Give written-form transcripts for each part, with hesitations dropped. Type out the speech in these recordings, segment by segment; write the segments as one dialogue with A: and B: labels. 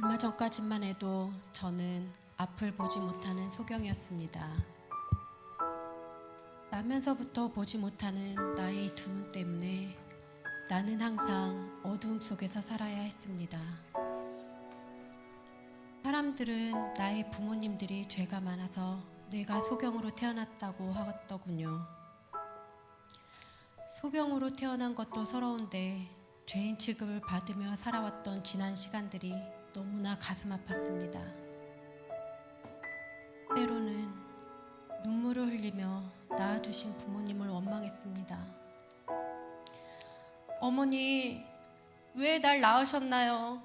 A: 얼마 전까지만 해도 저는 앞을 보지 못하는 소경이었습니다. 나면서부터 보지 못하는 나의 두 눈 때문에 나는 항상 어두움 속에서 살아야 했습니다. 사람들은 나의 부모님들이 죄가 많아서 내가 소경으로 태어났다고 하더군요. 소경으로 태어난 것도 서러운데 죄인 취급을 받으며 살아왔던 지난 시간들이 너무나 가슴 아팠습니다. 때로는 눈물을 흘리며 낳아주신 부모님을 원망했습니다. 어머니, 왜 날 낳으셨나요?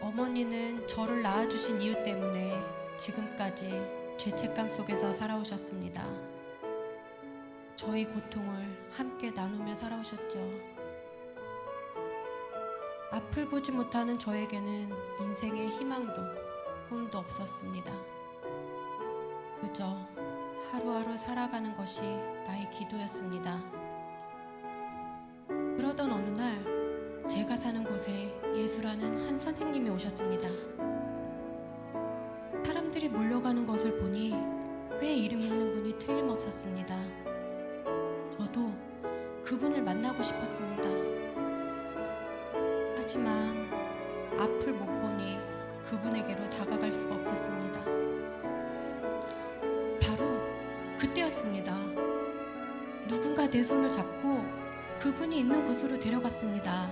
A: 어머니는 저를 낳아주신 이유 때문에 지금까지 죄책감 속에서 살아오셨습니다. 저희 고통을 함께 나누며 살아오셨죠. 앞을 보지 못하는 저에게는 인생의 희망도 꿈도 없었습니다. 그저 하루하루 살아가는 것이 나의 기도였습니다. 그러던 어느 날 제가 사는 곳에 예수라는 한 선생님이 오셨습니다. 사람들이 몰려가는 것을 보니 꽤 이름 있는 분이 틀림없었습니다. 저도 그분을 만나고 싶었습니다. 하지만 앞을 못 보니 그분에게로 다가갈 수가 없었습니다. 바로 그때였습니다. 누군가 내 손을 잡고 그분이 있는 곳으로 데려갔습니다.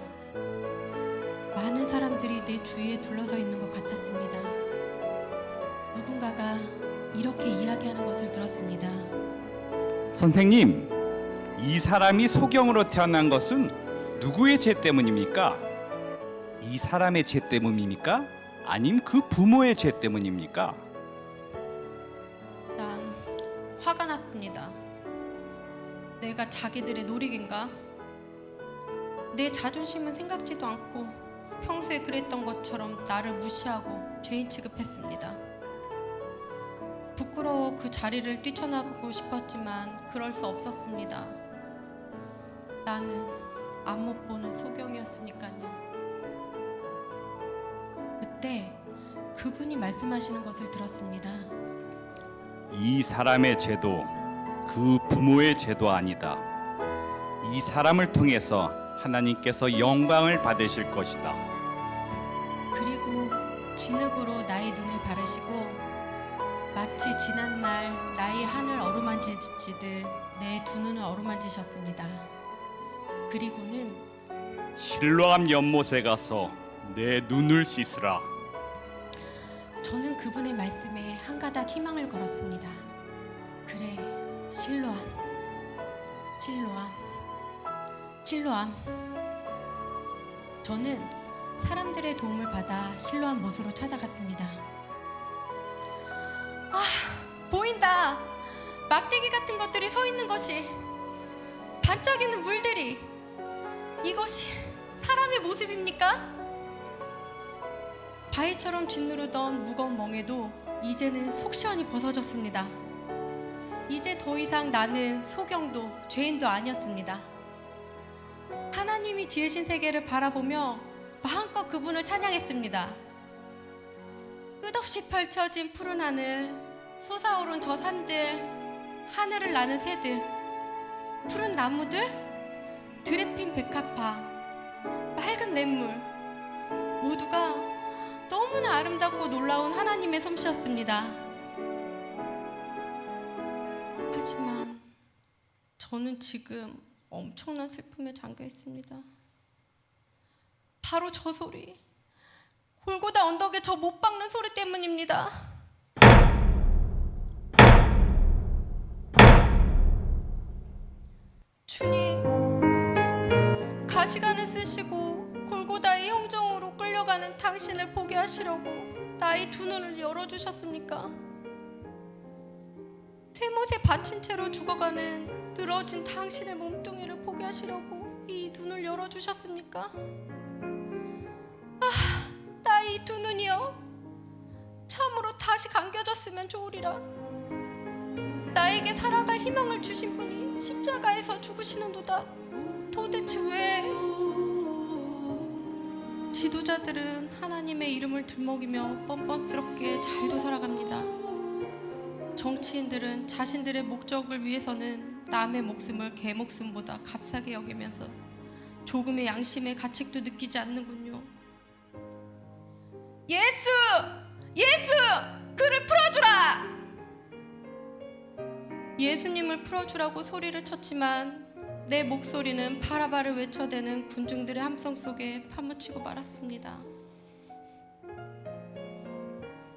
A: 많은 사람들이 내 주위에 둘러서 있는 것 같았습니다. 누군가가 이렇게 이야기하는 것을 들었습니다.
B: 선생님, 이 사람이 소경으로 태어난 것은 누구의 죄 때문입니까? 이 사람의 죄 때문입니까? 아님 그 부모의 죄 때문입니까?
A: 난 화가 났습니다. 내가 자기들의 놀이개인가? 내 자존심은 생각지도 않고 평소에 그랬던 것처럼 나를 무시하고 죄인 취급했습니다. 부끄러워 그 자리를 뛰쳐나가고 싶었지만 그럴 수 없었습니다. 나는 앞 못 보는 소경이었으니까요. 그때 그분이 말씀하시는 것을 들었습니다.
B: 이 사람의 죄도 그 부모의 죄도 아니다. 이 사람을 통해서 하나님께서 영광을 받으실 것이다.
A: 그리고 진흙으로 나의 눈을 바르시고 마치 지난날 나의 하늘 어루만지듯 내 두 눈을 어루만지셨습니다. 그리고는
B: 실로암 연못에 가서 내 눈을 씻으라.
A: 저는 그분의 말씀에 한 가닥 희망을 걸었습니다. 그래, 실로암, 실로암, 실로암. 저는 사람들의 도움을 받아 실로암 못으로 찾아갔습니다. 아, 보인다. 막대기 같은 것들이 서 있는 것이, 반짝이는 물들이, 이것이 사람의 모습입니까? 바위처럼 짓누르던 무거운 멍에도 이제는 속 시원히 벗어졌습니다. 이제 더 이상 나는 소경도 죄인도 아니었습니다. 하나님이 지으신 세계를 바라보며 마음껏 그분을 찬양했습니다. 끝없이 펼쳐진 푸른 하늘, 솟아오른 저 산들, 하늘을 나는 새들, 푸른 나무들, 들에 핀 백합화, 맑은 냇물, 모두가 너무나 아름답고 놀라운 하나님의 솜씨였습니다. 하지만 저는 지금 엄청난 슬픔에 잠겨 있습니다. 바로 저 소리, 골고다 언덕에 저 못 박는 소리 때문입니다. 주님, 가시관을 쓰시고 골고다의 형정으로 끌려가는 당신을 보게 하시려고 나의 두 눈을 열어주셨습니까? 쇠못에 받친 채로 죽어가는 늘어진 당신의 몸뚱이를 보게 하시려고 이 눈을 열어주셨습니까? 아, 나의 이 두 눈이여, 참으로 다시 감겨졌으면 좋으리라. 나에게 살아갈 희망을 주신 분이 십자가에서 죽으시는도다. 도대체 왜 지도자들은 하나님의 이름을 들먹이며 뻔뻔스럽게 잘도 살아갑니다. 정치인들은 자신들의 목적을 위해서는 남의 목숨을 개 목숨보다 값싸게 여기면서 조금의 양심의 가책도 느끼지 않는군요. 예수! 예수! 그를 풀어주라! 예수님을 풀어주라고 소리를 쳤지만 내 목소리는 바라바를 외쳐대는 군중들의 함성 속에 파묻히고 말았습니다.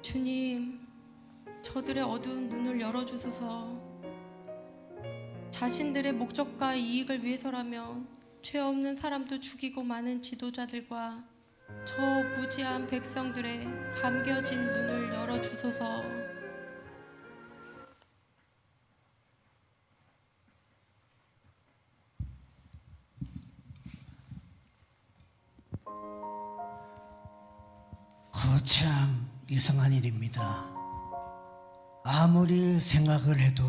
A: 주님, 저들의 어두운 눈을 열어주소서. 자신들의 목적과 이익을 위해서라면 죄 없는 사람도 죽이고 많은 지도자들과 저 무지한 백성들의 감겨진 눈을 열어주소서.
C: 거참 이상한 일입니다. 아무리 생각을 해도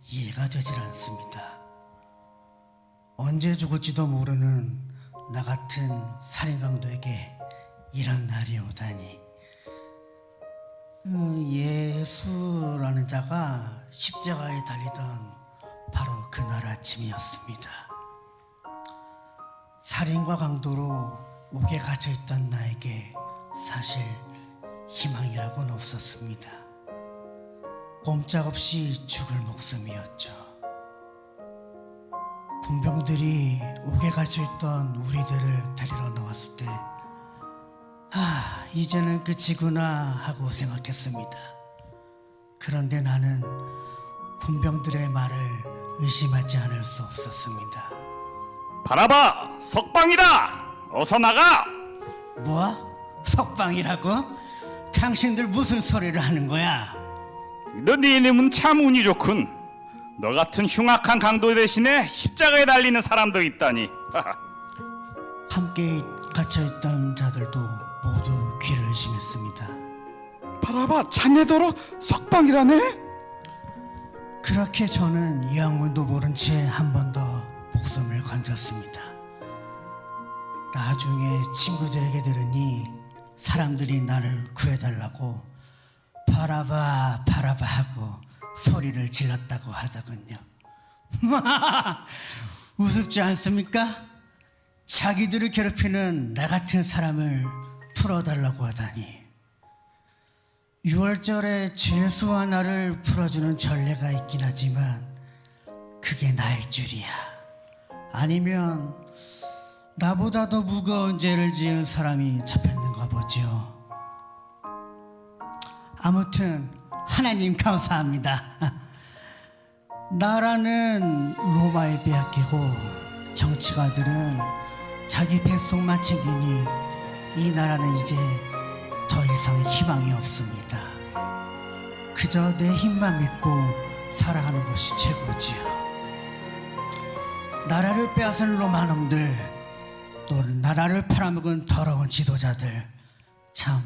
C: 이해가 되질 않습니다. 언제 죽을지도 모르는 나 같은 살인강도에게 이런 날이 오다니. 예수라는 자가 십자가에 달리던 바로 그날 아침이었습니다. 살인과 강도로 옥에 갇혀있던 나에게 사실 희망이라고는 없었습니다. 꼼짝없이 죽을 목숨이었죠. 군병들이 옥에 갇혀있던 우리들을 데리러 나왔을 때 이제는 끝이구나 하고 생각했습니다. 그런데 나는 군병들의 말을 의심하지 않을 수 없었습니다.
B: 바라바, 석방이다. 어서 나가.
C: 뭐? 석방이라고? 당신들 무슨 소리를 하는 거야?
B: 네 이름은 참 운이 좋군. 너 같은 흉악한 강도 대신에 십자가에 달리는 사람도 있다니.
C: 함께 갇혀있던 자들도 모두 귀를 의심했습니다.
B: 바라바, 자네더러 석방이라네?
C: 그렇게 저는 이 악문도 모른 채 한 번 더 목숨을 건졌습니다. 나중에 친구들에게 들으니 사람들이 나를 구해달라고 바라바 바라바 하고 소리를 질렀다고 하더군요. 우습지 않습니까? 자기들을 괴롭히는 나 같은 사람을 풀어달라고 하다니. 6월절에 죄수와 나를 풀어주는 전례가 있긴 하지만 그게 나일 줄이야. 아니면 나보다 더 무거운 죄를 지은 사람이 잡혔는가 보죠. 아무튼 하나님 감사합니다. 나라는 로마에 빼앗기고 정치가들은 자기 백성만 챙기니 이 나라는 이제 더 이상 희망이 없습니다. 그저 내 힘만 믿고 살아가는 것이 최고지요. 나라를 빼앗은 로마놈들, 또 나라를 팔아먹은 더러운 지도자들, 참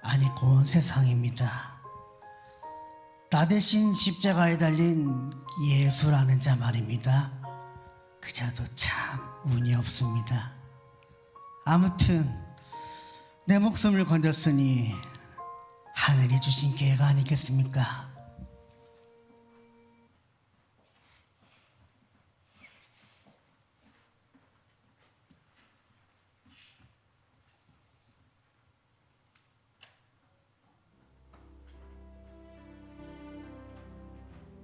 C: 아니 고운 세상입니다. 나 대신 십자가에 달린 예수라는 자 말입니다. 그 자도 참 운이 없습니다. 아무튼 내 목숨을 건졌으니 하늘이 주신 기회가 아니겠습니까?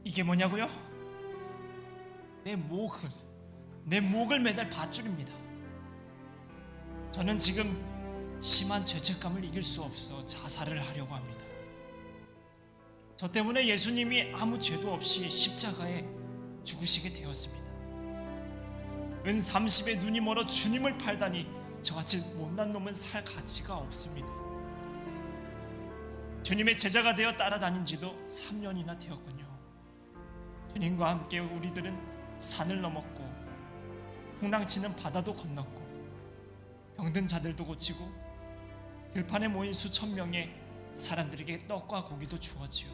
D: 이게 뭐냐고요? 내 목을 매달 밧줄입니다. 저는 지금 심한 죄책감을 이길 수 없어 자살을 하려고 합니다. 저 때문에 예수님이 아무 죄도 없이 십자가에 죽으시게 되었습니다. 은 30에 눈이 멀어 주님을 팔다니 저같이 못난 놈은 살 가치가 없습니다. 주님의 제자가 되어 따라다닌 지도 3년이나 되었군요. 주님과 함께 우리들은 산을 넘었고 풍랑치는 바다도 건넜고 병든 자들도 고치고 들판에 모인 수천 명의 사람들에게 떡과 고기도 주었지요.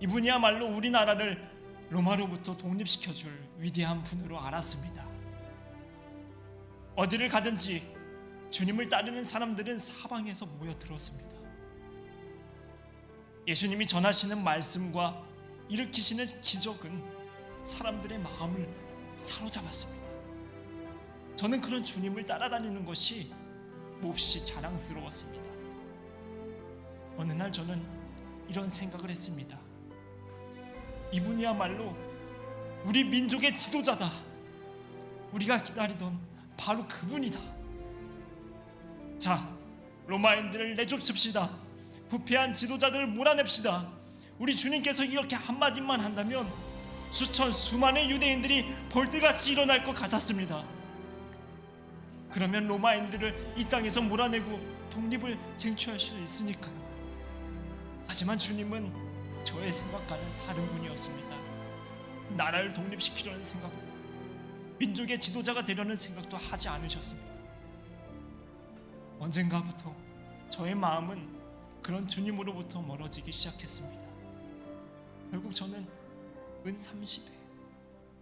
D: 이분이야말로 우리나라를 로마로부터 독립시켜줄 위대한 분으로 알았습니다. 어디를 가든지 주님을 따르는 사람들은 사방에서 모여들었습니다. 예수님이 전하시는 말씀과 일으키시는 기적은 사람들의 마음을 사로잡았습니다. 저는 그런 주님을 따라다니는 것이 몹시 자랑스러웠습니다. 어느 날 저는 이런 생각을 했습니다. 이분이야말로 우리 민족의 지도자다. 우리가 기다리던 바로 그분이다. 자, 로마인들을 내쫓읍시다. 부패한 지도자들을 몰아냅시다. 우리 주님께서 이렇게 한마디만 한다면 수많은 유대인들이 벌떼같이 일어날 것 같았습니다. 그러면 로마인들을 이 땅에서 몰아내고 독립을 쟁취할 수 있으니까요. 하지만 주님은 저의 생각과는 다른 분이었습니다. 나라를 독립시키려는 생각도, 민족의 지도자가 되려는 생각도 하지 않으셨습니다. 언젠가부터 저의 마음은 그런 주님으로부터 멀어지기 시작했습니다. 결국 저는 은 30에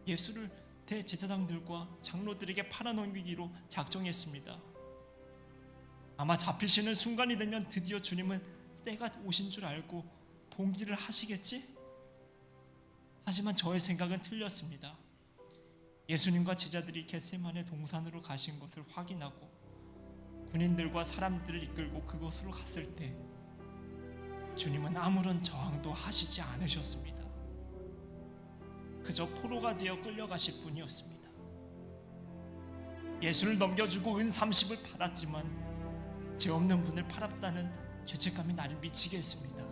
D: 예수를 대제사장들과 장로들에게 팔아넘기기로 작정했습니다. 아마 잡히시는 순간이 되면 드디어 주님은 때가 오신 줄 알고 봉기를 하시겠지? 하지만 저의 생각은 틀렸습니다. 예수님과 제자들이 겟세마네 동산으로 가신 것을 확인하고 군인들과 사람들을 이끌고 그곳으로 갔을 때 주님은 아무런 저항도 하시지 않으셨습니다. 그저 포로가 되어 끌려가실 뿐이었습니다. 예수를 넘겨주고 은 30을 받았지만 죄 없는 분을 팔았다는 죄책감이 나를 미치게 했습니다.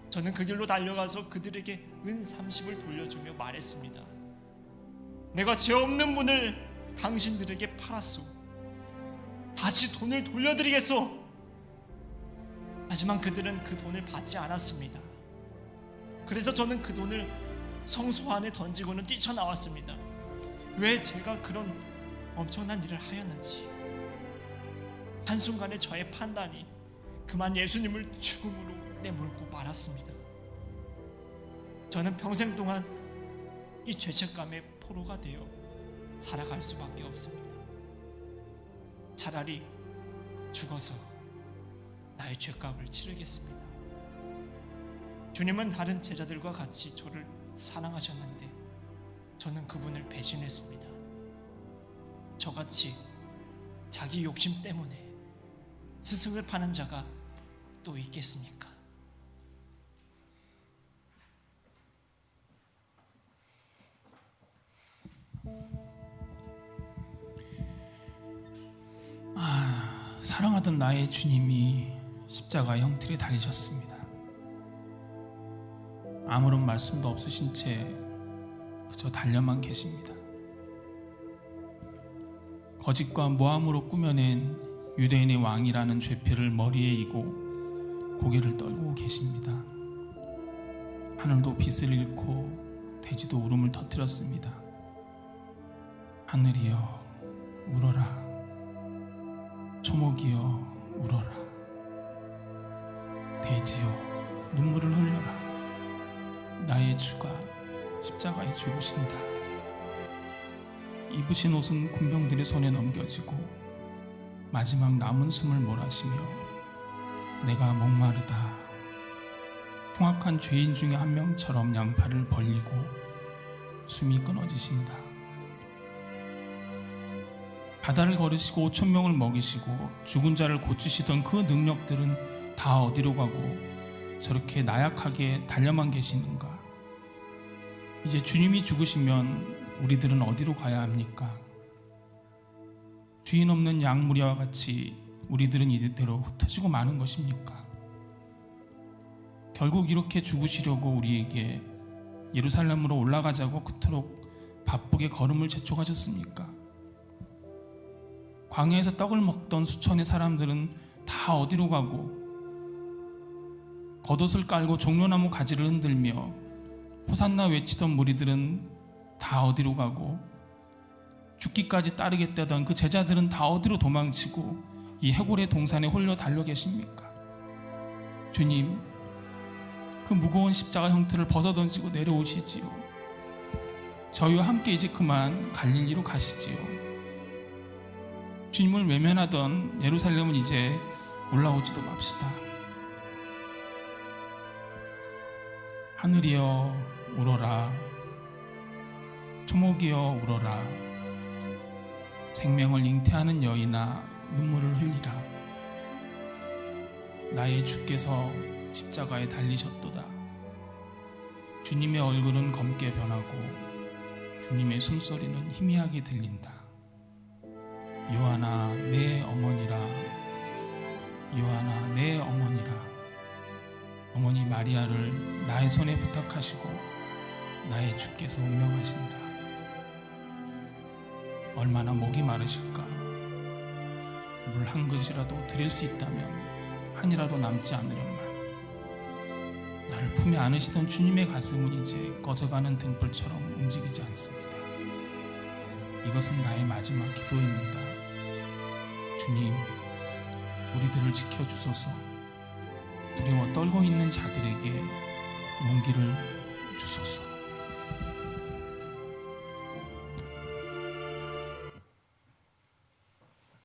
D: 저는 그 길로 달려가서 그들에게 은 30을 돌려주며 말했습니다. 내가 죄 없는 분을 당신들에게 팔았소. 다시 돈을 돌려드리겠소. 하지만 그들은 그 돈을 받지 않았습니다. 그래서 저는 그 돈을 성소 안에 던지고는 뛰쳐나왔습니다. 왜 제가 그런 엄청난 일을 하였는지. 한순간에 저의 판단이 그만 예수님을 죽음으로 내몰고 말았습니다. 저는 평생 동안 이 죄책감의 포로가 되어 살아갈 수밖에 없습니다. 차라리 죽어서 나의 죄값을 치르겠습니다. 주님은 다른 제자들과 같이 저를 사랑하셨는데 저는 그분을 배신했습니다. 저같이 자기 욕심 때문에 스승을 파는 자가 또 있겠습니까?
E: 사랑하던 나의 주님이 십자가 형틀에 달리셨습니다. 아무런 말씀도 없으신 채 그저 달려만 계십니다. 거짓과 모함으로 꾸며낸 유대인의 왕이라는 죄패를 머리에 이고 고개를 떨고 계십니다. 하늘도 빛을 잃고 대지도 울음을 터뜨렸습니다. 하늘이여 울어라. 초목이여 울어라. 대지여 눈물을 흘려라. 나의 주가 십자가에 죽으신다. 입으신 옷은 군병들의 손에 넘겨지고 마지막 남은 숨을 몰아쉬며 내가 목마르다. 흉악한 죄인 중에 한 명처럼 양팔을 벌리고 숨이 끊어지신다. 바다를 걸으시고 5,000명을 먹이시고 죽은 자를 고치시던 그 능력들은 다 어디로 가고 저렇게 나약하게 달려만 계시는가? 이제 주님이 죽으시면 우리들은 어디로 가야 합니까? 주인 없는 양 무리와 같이 우리들은 이대로 흩어지고 마는 것입니까? 결국 이렇게 죽으시려고 우리에게 예루살렘으로 올라가자고 그토록 바쁘게 걸음을 재촉하셨습니까? 광야에서 떡을 먹던 수천의 사람들은 다 어디로 가고 겉옷을 깔고 종려나무 가지를 흔들며 호산나 외치던 무리들은 다 어디로 가고 죽기까지 따르겠다던 그 제자들은 다 어디로 도망치고 이 해골의 동산에 홀려 달려 계십니까? 주님, 그 무거운 십자가 형틀을 벗어던지고 내려오시지요. 저희와 함께 이제 그만 갈릴리로 가시지요. 주님을 외면하던 예루살렘은 이제 올라오지도 맙시다. 하늘이여 울어라. 초목이여 울어라. 생명을 잉태하는 여인아 눈물을 흘리라. 나의 주께서 십자가에 달리셨도다. 주님의 얼굴은 검게 변하고 주님의 숨소리는 희미하게 들린다. 요한아 내 어머니라. 요한아 내 어머니라. 어머니 마리아를 나의 손에 부탁하시고 나의 주께서 운명하신다. 얼마나 목이 마르실까. 물 한 그릇이라도 드릴 수 있다면 한이라도 남지 않으련만. 나를 품에 안으시던 주님의 가슴은 이제 꺼져가는 등불처럼 움직이지 않습니다. 이것은 나의 마지막 기도입니다. 주님, 우리들을 지켜주소서. 두려워 떨고 있는 자들에게 용기를 주소서.